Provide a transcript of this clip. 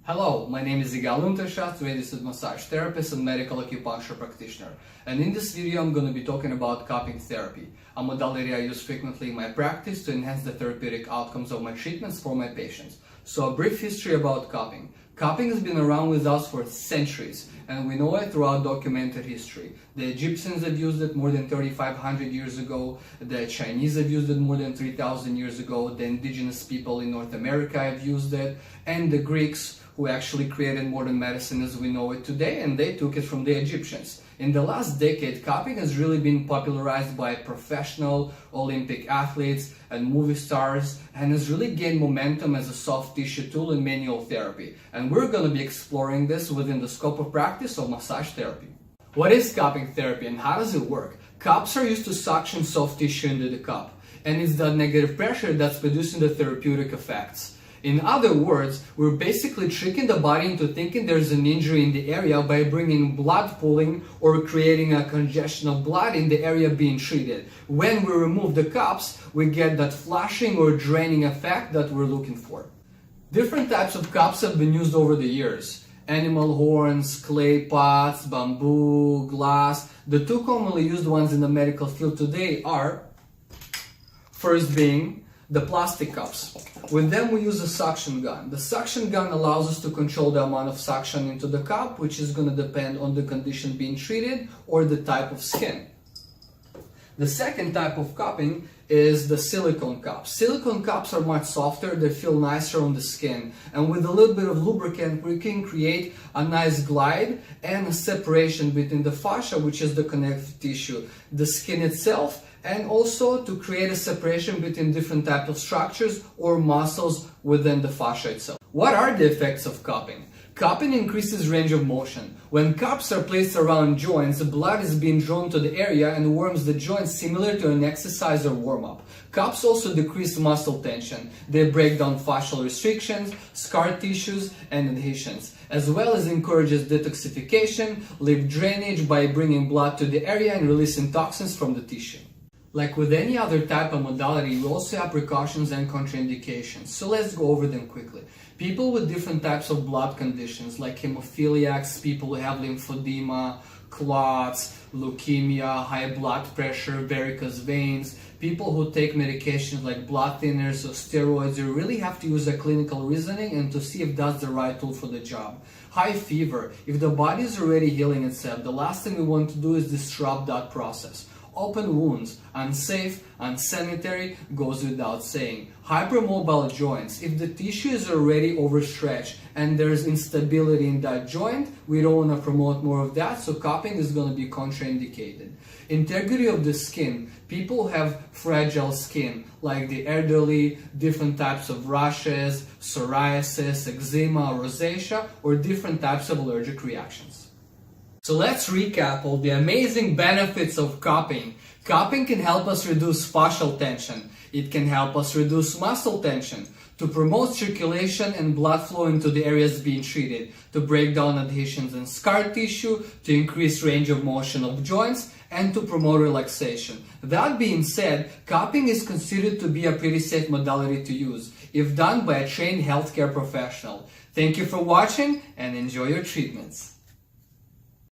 Hello, my name is Igal Unterschatz, registered massage therapist and medical acupuncture practitioner. And in this video, I'm going to be talking about cupping therapy, a modality I use frequently in my practice to enhance the therapeutic outcomes of my treatments for my patients. So a brief history about cupping. Cupping has been around with us for centuries, and we know it throughout documented history. The Egyptians have used it more than 3,500 years ago, the Chinese have used it more than 3,000 years ago, the indigenous people in North America have used it, and the Greeks, who actually created modern medicine as we know it today, and they took it from the Egyptians. In the last decade, cupping has really been popularized by professional Olympic athletes and movie stars, and has really gained momentum as a soft tissue tool in manual therapy. And we're going to be exploring this within the scope of practice of massage therapy. What is cupping therapy and how does it work? Cups are used to suction soft tissue into the cup, and it's the negative pressure that's producing the therapeutic effects. In other words, we're basically tricking the body into thinking there's an injury in the area by bringing blood pooling or creating a congestion of blood in the area being treated. When we remove the cups, we get that flushing or draining effect that we're looking for. Different types of cups have been used over the years. Animal horns, clay pots, bamboo, glass. The two commonly used ones in the medical field today are, first being the plastic cups. With them we use a suction gun. The suction gun allows us to control the amount of suction into the cup, which is going to depend on the condition being treated or the type of skin. The second type of cupping is the silicone cups. Silicone cups are much softer, they feel nicer on the skin, and with a little bit of lubricant we can create a nice glide and a separation between the fascia, which is the connective tissue, the skin itself, and also to create a separation between different types of structures or muscles within the fascia itself. What are the effects of cupping? Cupping increases range of motion. When cups are placed around joints, the blood is being drawn to the area and warms the joints similar to an exercise or warm-up. Cups also decrease muscle tension. They break down fascial restrictions, scar tissues, and adhesions, as well as encourages detoxification, lymph drainage by bringing blood to the area and releasing toxins from the tissue. Like with any other type of modality, we also have precautions and contraindications, so let's go over them quickly. People with different types of blood conditions like hemophiliacs, people who have lymphedema, clots, leukemia, high blood pressure, varicose veins, people who take medications like blood thinners or steroids, you really have to use a clinical reasoning and to see if that's the right tool for the job. High fever, if the body is already healing itself, the last thing we want to do is disrupt that process. Open wounds, unsafe, unsanitary, goes without saying. Hypermobile joints, if the tissue is already overstretched and there's instability in that joint, we don't want to promote more of that, so cupping is going to be contraindicated. Integrity of the skin, people who have fragile skin, like the elderly, different types of rashes, psoriasis, eczema, rosacea, or different types of allergic reactions. So let's recap all the amazing benefits of cupping. Cupping can help us reduce fascial tension. It can help us reduce muscle tension, to promote circulation and blood flow into the areas being treated, to break down adhesions and scar tissue, to increase range of motion of joints, and to promote relaxation. That being said, cupping is considered to be a pretty safe modality to use, if done by a trained healthcare professional. Thank you for watching and enjoy your treatments.